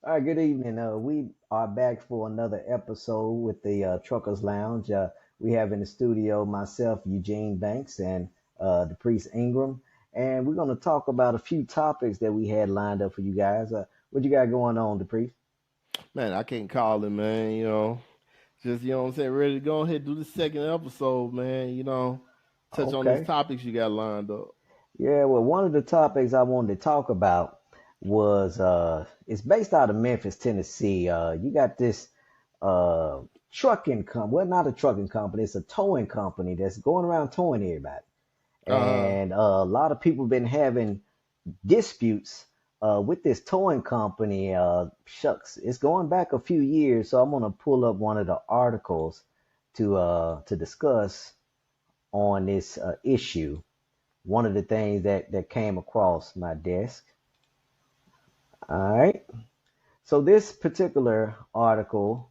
All right, good evening. We are back for another episode with the Truckers Lounge. We have in the studio myself, Eugene Banks, and the priest Ingram, and we're going to talk about a few topics that we had lined up for you guys. What you got going on, the priest? Man, I can't call it, man. Just what I'm saying, ready to go ahead and do the second episode, man. Touch on these Okay. topics you got lined up. Yeah, well, one of the topics I wanted to talk about was it's based out of Memphis, Tennessee. You got this uh, trucking company. Well, not a trucking company. It's a towing company that's going around towing everybody. Uh And a lot of people been having disputes with this towing company. Shucks, it's going back a few years. So I'm gonna pull up one of the articles to discuss on this issue. One of the things that came across my desk. All right. So this particular article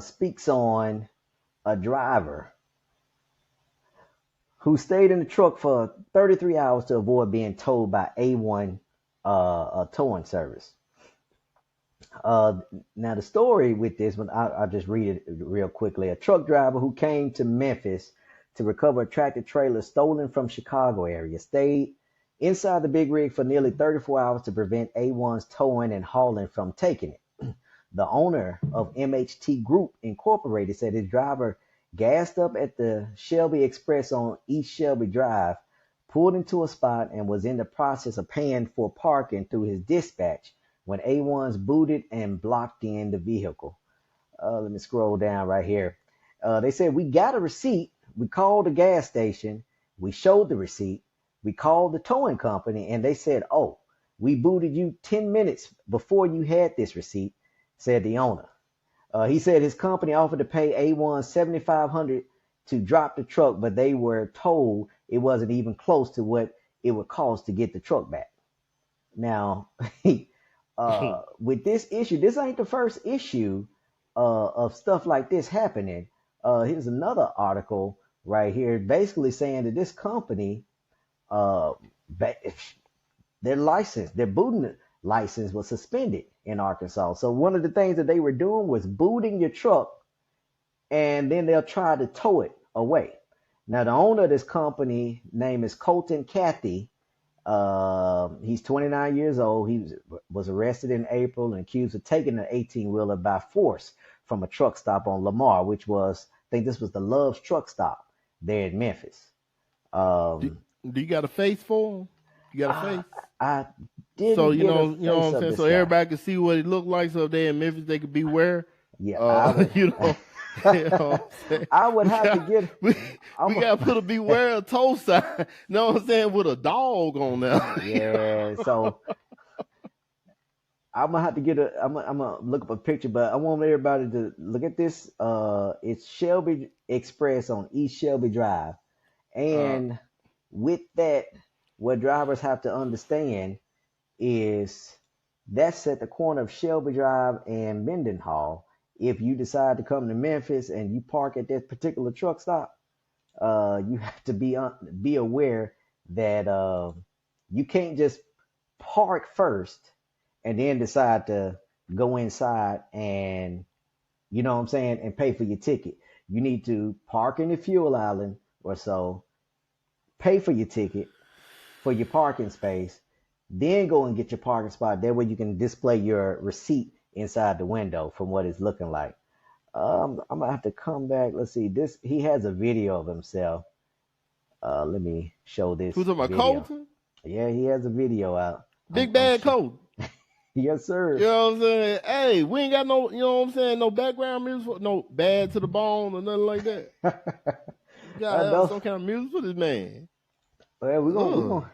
speaks on a driver who stayed in the truck for 33 hours to avoid being towed by A-1 a towing service. Uh, Now, the story with this one, I'll just read it real quickly. A truck driver who came to Memphis to recover a tractor trailer stolen from Chicago area stayed inside the big rig for nearly 34 hours to prevent A1's towing and hauling from taking it. The owner of MHT Group Incorporated said his driver gassed up at the Shelby Express on East Shelby Drive, pulled into a spot, and was in the process of paying for parking through his dispatch when A1's booted and blocked in the vehicle. Let me scroll down right here. They said, we got a receipt. We called the gas station. We showed the receipt. We called the towing company, and they said, oh, we booted you 10 minutes before you had this receipt, said the owner. He said his company offered to pay A1 $7,500 to drop the truck, but they were told it wasn't even close to what it would cost to get the truck back. Now, with this issue, this ain't the first issue of stuff like this happening. Here's another article right here, basically saying that this company, uh, their booting license was suspended in Arkansas. So one of the things that they were doing was booting your truck, and then they'll try to tow it away. Now, the owner of this company name is Colton Cathey. He's 29 years old. He was arrested in April and accused of taking an 18-wheeler by force from a truck stop on Lamar, which was, I think this was the Love's truck stop there in Memphis. do, Um, do you got a face for him? You got a I, face? I So didn't get a you know what face I'm of saying? this So guy. everybody can see what it looked like, so if they in Memphis they could beware. Yeah, I would. You know, you know what I'm saying? I would We have to got get. we, I'm we a, got to put a beware of toe sign. You know what I'm saying, with a dog on there. yeah. So I'm gonna have to get a. I'm gonna look up a picture, but I want everybody to look at this. It's Shelby Express on East Shelby Drive, uh, and with that, what drivers have to understand is that's at the corner of Shelby Drive and Mendenhall. If you decide to come to Memphis and you park at that particular truck stop, you have to be aware that you can't just park first and then decide to go inside and you know what I'm saying and pay for your ticket. You need to park in the fuel island or so, pay for your ticket for your parking space, then go and get your parking spot. That way you can display your receipt inside the window from what it's looking like. I'm gonna have to come back. Let's see. This he has a video of himself. Let me show who's this talking about video. Colton? Yeah, he has a video out. Big I'm bad sure. Colton. Yes, You sir. know what I'm saying? Hey, we ain't got no, you know what I'm saying, no background music, no bad to the bone or nothing like that. You I gotta have know. some kind of music for this man. Well, Ugh.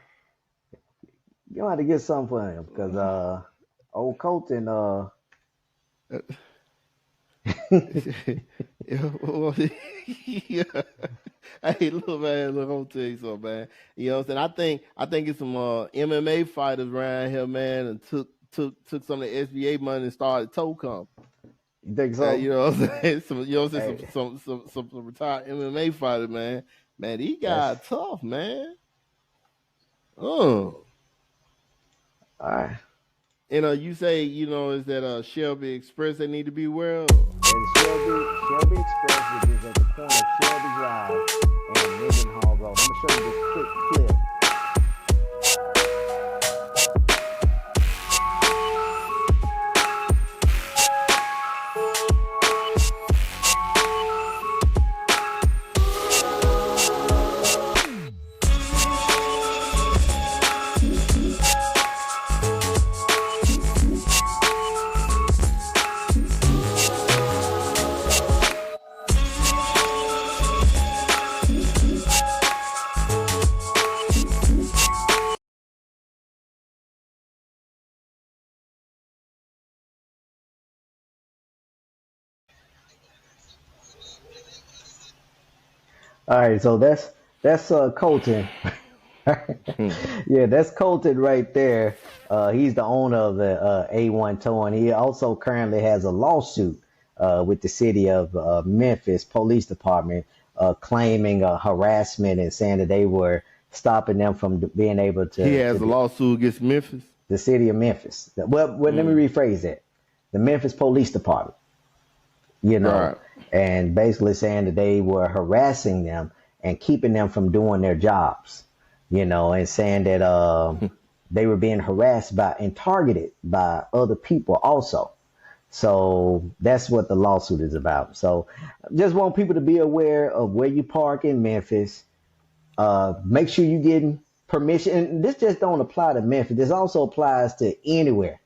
you gonna have to get something for him because old Colton Yeah, well, yeah. Hey, look, man, look, I'm gonna tell you something, man. You know what I'm saying? I think it's some MMA fighters around here, man, and took some of the SBA money and started tow company. you think so? You know what I'm saying? You know what I'm saying? Hey, Some retired MMA fighter, man. Man, these That's guys tough, man. all right. You say, is that Shelby Express they need to be aware of? That is Shelby Express, which is at the corner of Shelby Drive and Mendenhall Road. I'm gonna show you this quick clip. All right, so that's Colton. Yeah, that's Colton right there. He's the owner of the A-1 Towing. He also currently has a lawsuit with the city of Memphis Police Department claiming harassment and saying that they were stopping them from being able He to has a do lawsuit against Memphis. the city of Memphis. Well, let me rephrase that. The Memphis Police Department, you know, Right. and basically saying that they were harassing them and keeping them from doing their jobs, and saying that they were being harassed by and targeted by other people also. So that's what the lawsuit is about. So just want people to be aware of where you park in Memphis. Make sure you're getting permission. And this just don't apply to Memphis. This also applies to anywhere.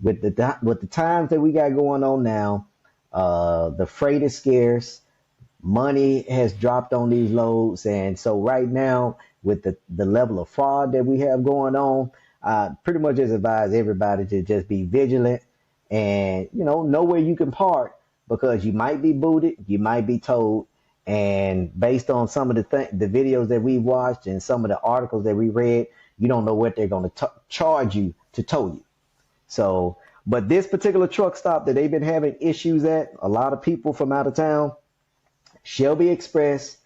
With the times that we got going on now, the freight is scarce. Money has dropped on these loads, and so right now, with the level of fraud that we have going on, pretty much just advise everybody to just be vigilant and know where you can park because you might be booted, you might be towed, and based on some of the videos that we've watched and some of the articles that we read, you don't know what they're going to charge you to tow you. So, but this particular truck stop that they've been having issues at, a lot of people from out of town, Shelby Express,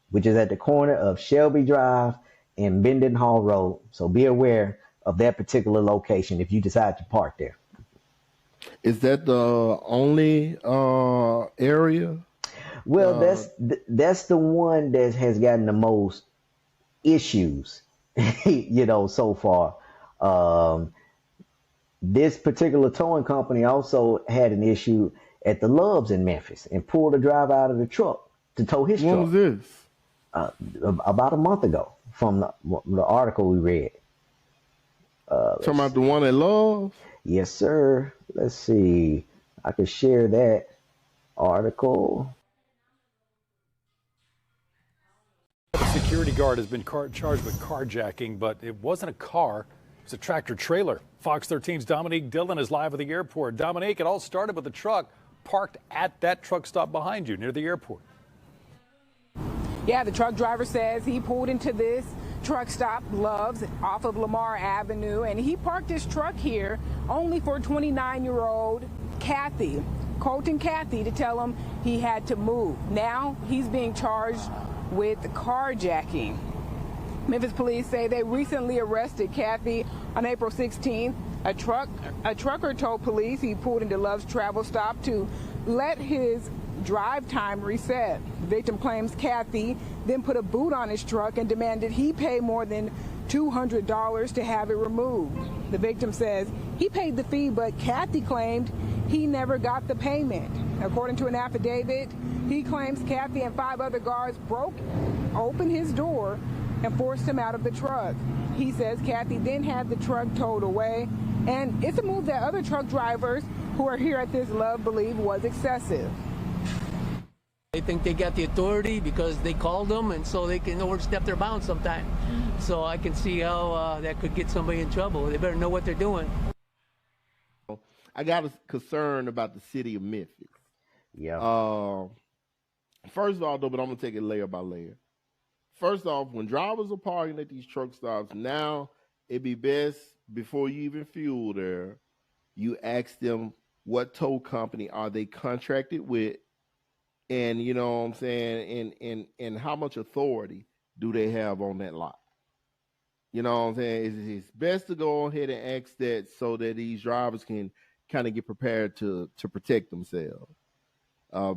which is at the corner of Shelby Drive and Mendenhall Road. So be aware of that particular location if you decide to park there. Is that the only area? Well, that's the one that has gotten the most issues, so far. This particular towing company also had an issue at the Loves in Memphis and pulled a driver out of the truck to tow his When truck was this? about a month ago from the article we read. Talking about the one at Love? Yes, sir. Let's see. I can share that article. A security guard has been charged with carjacking, but it wasn't a car. It was a tractor trailer. Fox 13's Dominique Dillon is live at the airport. Dominique, it all started with a truck parked at that truck stop behind you near the airport. Yeah, the truck driver says he pulled into this truck stop, Loves, off of Lamar Avenue, and he parked his truck here only for 29-year-old Cathey, Colton Cathey, to tell him he had to move. Now he's being charged with carjacking. Memphis police say they recently arrested Cathey on April 16th. A trucker told police he pulled into Love's travel stop to let his drive time reset. The victim claims Cathey then put a boot on his truck and demanded he pay more than $200 to have it removed. The victim says he paid the fee, but Cathey claimed he never got the payment. According to an affidavit, he claims Cathey and 5 other guards broke open his door and forced him out of the truck. He says Cathey then had the truck towed away, and it's a move that other truck drivers who are here at this Love believe was excessive. They think they got the authority because they called them, and so they can overstep their bounds sometimes. So I can see how that could get somebody in trouble. They better know what they're doing. I got a concern about the city of Memphis. Yeah. First of all, though, but I'm going to take it layer by layer. First off, when drivers are parking at these truck stops, now it'd be best before you even fuel there, you ask them what tow company are they contracted with, and you know what I'm saying, and how much authority do they have on that lot? You know what I'm saying? It's best to go ahead and ask that so that these drivers can kind of get prepared to protect themselves.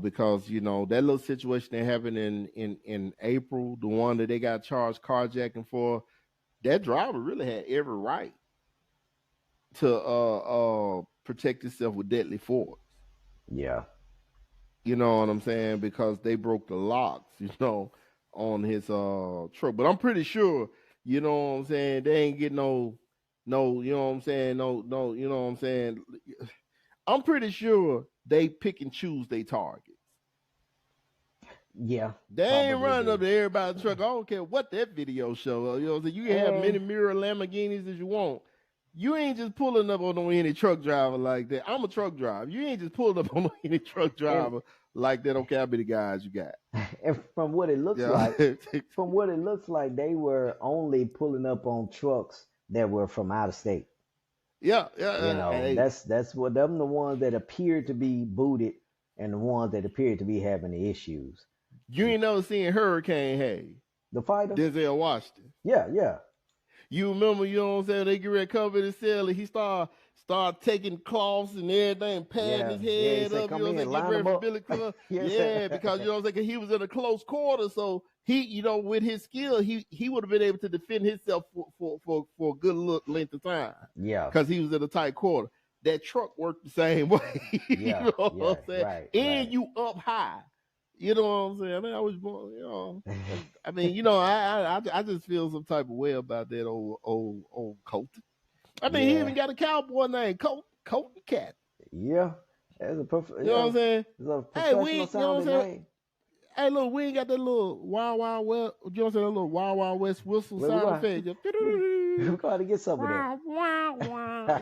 Because you know that little situation that happened in April, the one that they got charged carjacking for, that driver really had every right to protect himself with deadly force. Yeah. You know what I'm saying? Because they broke the locks, you know, on his truck. But I'm pretty sure, you know what I'm saying, they ain't get no, you know what I'm saying, no, you know what I'm saying. I'm pretty sure they pick and choose their targets. Yeah. They ain't running do. up to everybody's truck. I don't care what that video show. You know what I'm saying? You can have many mirror Lamborghinis as you want. You ain't just pulling up on any truck driver like that. I'm a truck driver. You ain't just pulling up on any truck driver like that. Okay, how many guys you got? And from what it looks like, they were only pulling up on trucks that were from out of state. Yeah. You know, that's what them the ones that appear to be booted and the ones that appear to be having the issues. You ain't never seen Hurricane Hay, the fighter, Denzel Washington. Yeah. You remember, you know what I'm saying? They get ready to cover his cell, and he start taking cloths and everything, patting his head up. You know what I'm saying? Get ready for Billy Club. Yeah, because you know what I'm saying? He was in a close quarter, so he, you know, with his skill, he would have been able to defend himself for a good length of time. Yeah, because he was in a tight quarter. That truck worked the same way. You know what I'm saying? Right, and you up high. You know what I'm saying? I mean, I was born, you know. I mean, you know, I just feel some type of way about that old Colton. I mean, he even got a cowboy named Colton Cathey. Yeah, as a you know what I'm saying? Hey, we, you know what I'm saying? Name. Hey, look, we ain't got that little Wild Wild West. You know what I'm saying? That little Wild Wild West whistle sound effect. We're going to get some of that.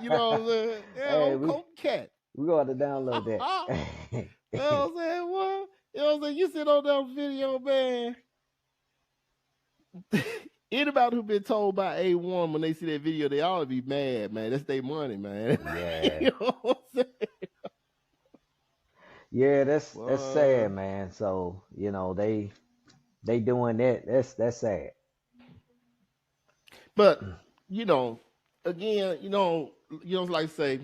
You know what I'm saying? Yeah, hey, Colton Cathey. We're going to download that. You know what I'm saying? What? You know what I'm saying? You sit on that video, man. Anybody who been told by A-1 when they see that video, they ought to be mad, man. That's their money, man. Yeah. You know what I'm saying? Yeah, that's sad, man. So, you know, they doing that. That's sad. But, you know, again, you know, like I say,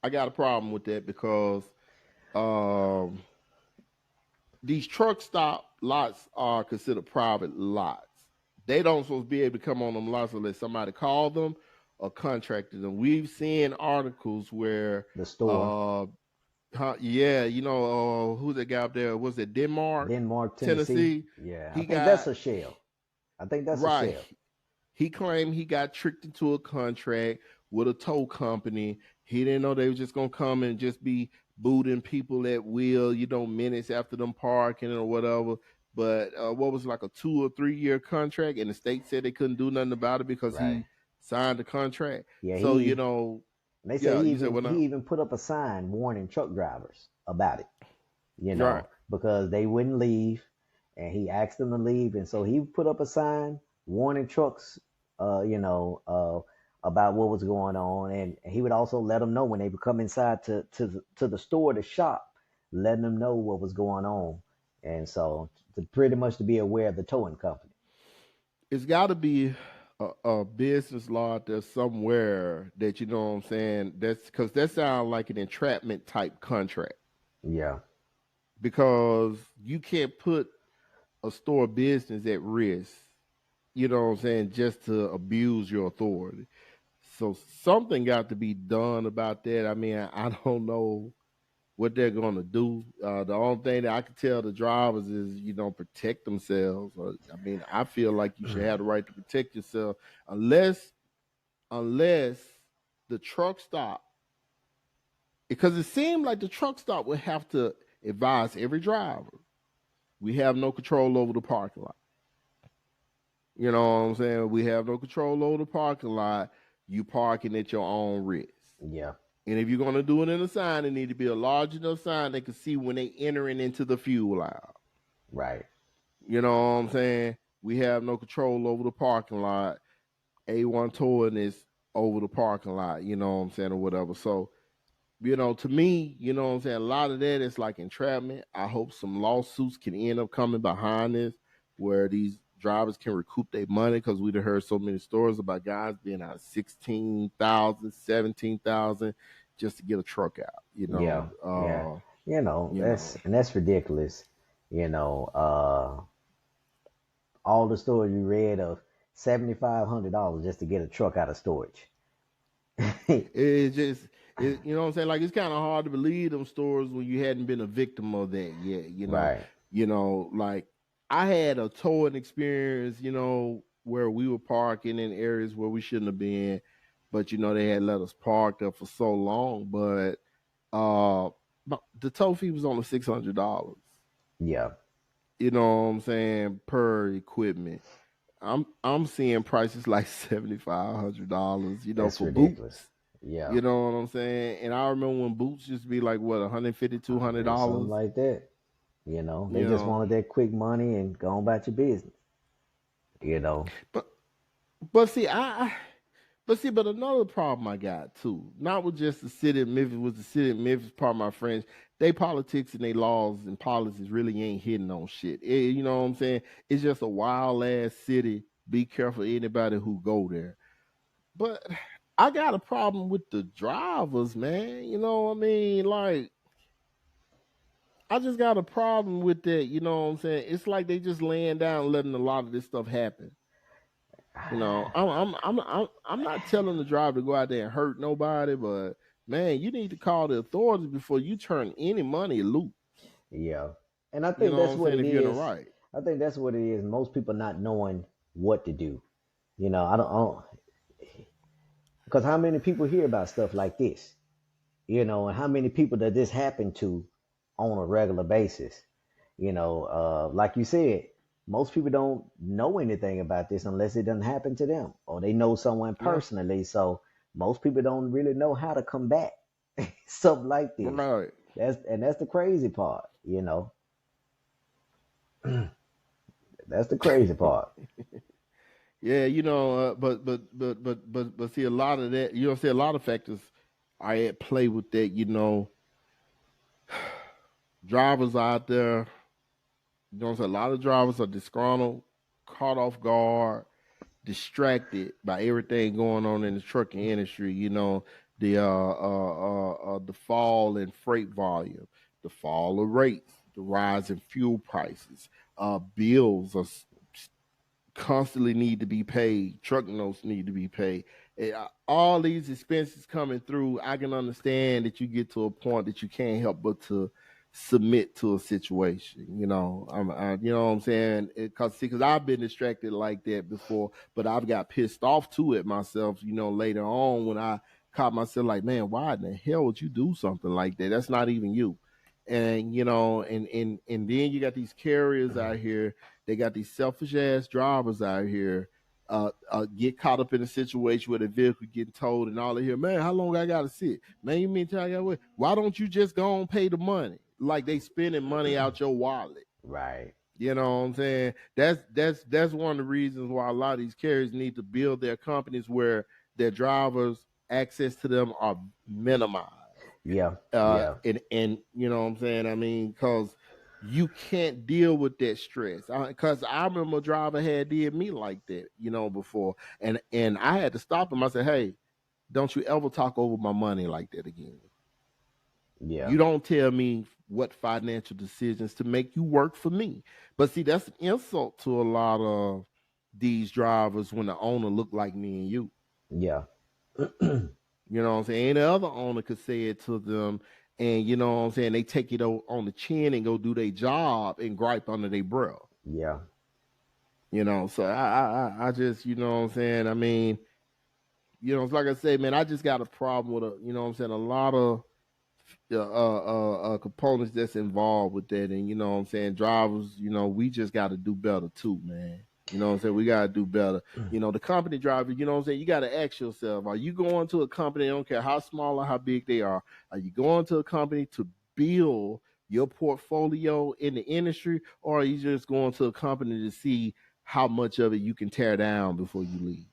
I got a problem with that because these truck stop lots are considered private lots. They don't supposed to be able to come on them lots unless somebody called them or contracted them. We've seen articles where the store, you know, who's that guy up there? Was it Denmark, Tennessee? Yeah, I think that's a shell. I think that's right. a shell. He claimed he got tricked into a contract with a tow company. He didn't know they were just gonna come and just be booting people at will, you know, minutes after them parking or whatever. But what was like a 2 or 3 year contract, and the state said they couldn't do nothing about it because he signed the contract. Yeah, so you know, they say he even put up a sign warning truck drivers about it. You know, because they wouldn't leave, and he asked them to leave, and so he put up a sign warning trucks, you know, about what was going on, and he would also let them know when they would come inside to the store to shop, letting them know what was going on, and so pretty much to be aware of the towing company. It's got to be a business law out there somewhere that, you know what I'm saying, that's because that sounds like an entrapment type contract. Yeah, because you can't put a store business at risk, you know what I'm saying, just to abuse your authority. So something got to be done about that. I mean, I don't know what they're going to do. The only thing that I can tell the drivers is, you know, protect themselves. I mean, I feel like you should have the right to protect yourself unless the truck stop, because it seemed like the truck stop would have to advise every driver, we have no control over the parking lot. You know what I'm saying? We have no control over the parking lot. You parking at your own risk. Yeah. And if you're going to do it in a sign, it need to be a large enough sign they can see when they entering into the fuel aisle. Right. You know what I'm saying? We have no control over the parking lot. A-1 towing is over the parking lot, you know what I'm saying, or whatever. So, you know, to me, you know what I'm saying, a lot of that is like entrapment. I hope some lawsuits can end up coming behind this where these drivers can recoup their money, because we'd have heard so many stories about guys being out 16,000, 17,000 just to get a truck out. Yeah, yeah. You know, That's ridiculous. You know, all the stories you read of $7,500 just to get a truck out of storage. it's just, you know what I'm saying? Like, it's kind of hard to believe them stories when you hadn't been a victim of that yet. Right. Like, I had a towing experience, where we were parking in areas where we shouldn't have been, but they had let us park there for so long. But the tow fee was only $600. Yeah, You know what I'm saying, per equipment. I'm seeing prices like $7,500, that's for ridiculous. boots. Yeah, You know what I'm saying? And I remember when boots used to be like what, $150, something $200. like that. They You just know, wanted that quick money and go on about your business. You know, but but see, but another problem I got too, not with just the city of Memphis, was the city of Memphis. Part of my friends, they politics and they laws and policies really ain't hitting on shit. You know what I'm saying? It's just a wild ass city. Be careful anybody who go there. But I got a problem with the drivers, man. You know what I mean? Like, I just got a problem with that. You know what I'm saying? It's like they just laying down, letting a lot of this stuff happen. I'm not telling the driver to go out there and hurt nobody, but man, you need to call the authorities before you turn any money loose. yeah. And I You think know what that's I'm what saying? it If you're in the is. right. I think that's what it is. Most people not knowing what to do. I don't because how many people hear about stuff like this? And how many people does this happen to on a regular basis? Like you said, most people don't know anything about this unless it doesn't happen to them or they know someone Yeah. personally. So most people don't really know how to combat something like this. Right. That's the crazy part. That's the crazy part. Yeah, but see, a lot of that, see, a lot of factors are at play with that. Drivers out there, a lot of drivers are disgruntled, caught off guard, distracted by everything going on in the trucking industry. The fall in freight volume, the fall of rates, the rise in fuel prices, bills are constantly need to be paid, truck notes need to be paid. All these expenses coming through, I can understand that you get to a point that you can't help but to submit to a situation. You know what I'm saying? Because I've been distracted like that before, but I've got pissed off to it myself. Later on when I caught myself like, man, why in the hell would you do something like that? That's not even you. And and then you got these carriers out here. They got these selfish ass drivers out here. Get caught up in a situation where the vehicle getting towed and all of here. Man, how long I gotta sit? Man, you mean tell I gotta wait? Why don't you just go and pay the money? Like they spending money out your wallet. Right. You know what I'm saying? That's one of the reasons why a lot of these carriers need to build their companies where their drivers access to them are minimized. Yeah. Yeah. And you know what I'm saying? I mean, because you can't deal with that stress. Because I remember a driver had did me like that, before, and I had to stop him. I said, "Hey, don't you ever talk over my money like that again. Yeah. You don't tell me what financial decisions to make. You work for me." But see, that's an insult to a lot of these drivers when the owner look like me and you. Yeah. You know what I'm saying? Any other owner could say it to them, and you know what I'm saying, they take it on the chin and go do their job and gripe under their breath. Yeah. So I just, you know what I'm saying? I mean, it's like I said, man, I just got a problem with you know what I'm saying, a lot of components that's involved with that. And you know what I'm saying, drivers, we just got to do better too, man. You know what I'm saying? We got to do better. The company driver, you know what I'm saying? You got to ask yourself, are you going to a company, I don't care how small or how big they are you going to a company to build your portfolio in the industry, or are you just going to a company to see how much of it you can tear down before you leave?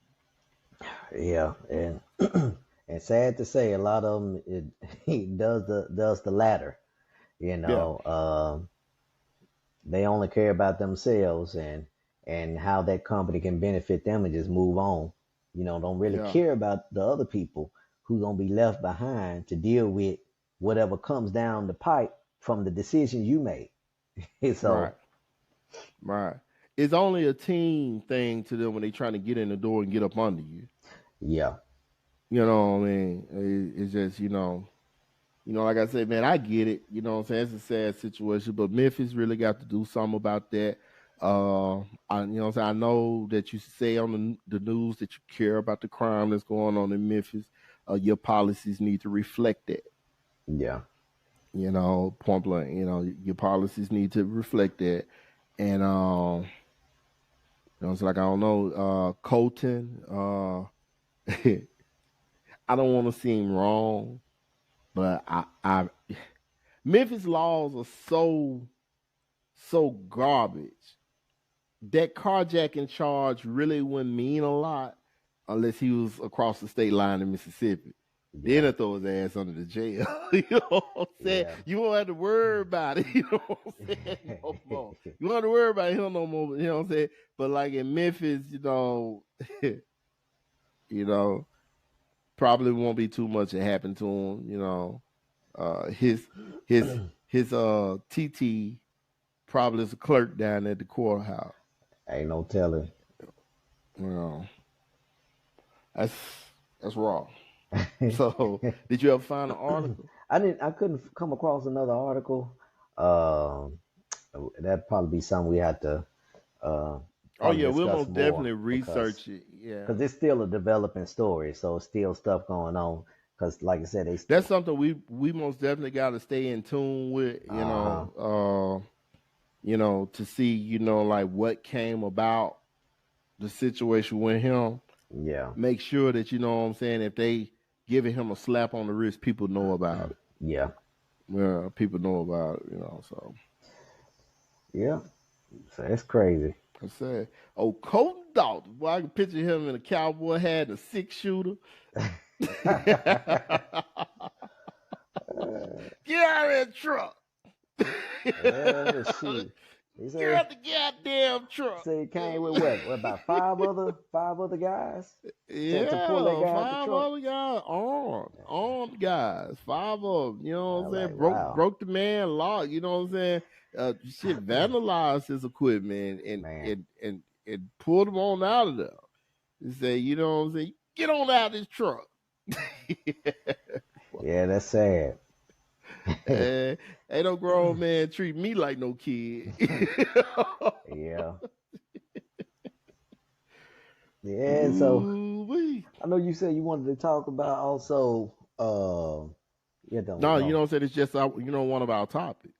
Yeah. And and sad to say, a lot of them it does the latter. Yeah. They only care about themselves, and and how that company can benefit them and just move on. Don't really Yeah. care about the other people who gonna be left behind to deal with whatever comes down the pipe from the decisions you made. So Right. It's only a team thing to them when they trying to get in the door and get up under you. yeah, You know what I mean? It's just, like I said, man, I get it. You know what I'm saying? It's a sad situation, but Memphis really got to do something about that. I know that you say on the news that you care about the crime that's going on in Memphis. Your policies need to reflect that. yeah, Point blank. Your policies need to reflect that. And it's like I don't know, Colton. I don't want to seem wrong, but I Memphis laws are so garbage. That carjacking charge really wouldn't mean a lot unless he was across the state line in Mississippi. Then I throw his ass under the jail. You know what I'm saying? Yeah. You won't have to worry about it. You know what I'm saying? No more. You won't have to worry about him no more. You know what I'm saying? But like in Memphis, probably won't be too much that happened to him. His TT probably is a clerk down at the courthouse. Ain't no telling. That's raw. So, did you ever find an article? I couldn't come across another article. That'd probably be something we had to. Oh yeah, we'll most definitely research it. Yeah, because it's still a developing story, so still stuff going on. Because, like I said, that's something we most definitely got to stay in tune with. To see like what came about the situation with him. Yeah. Make sure that what I'm saying, if they giving him a slap on the wrist, people know about it. Yeah. Yeah, people know about it, so. Yeah. So it's crazy. I said, Colton Dalton. Well, I can picture him in a cowboy hat and a 6-shooter. Get out of that truck. Yeah, shoot. Get out the goddamn truck. So he came with what? About five other guys? Yeah, to pull that guy out the 5 truck? other guys, armed guys, 5 of them. You know what I'm saying? Wow. Broke the man lock. You know what I'm saying? Vandalized his equipment and pulled him on out of there. And say, you know what I'm saying? Get on out of this truck. Yeah, that's sad. Ain't no grown man treat me like no kid. Yeah. Yeah, so I know you said you wanted to talk about also No, you know what I'm saying? It's just one of our topics.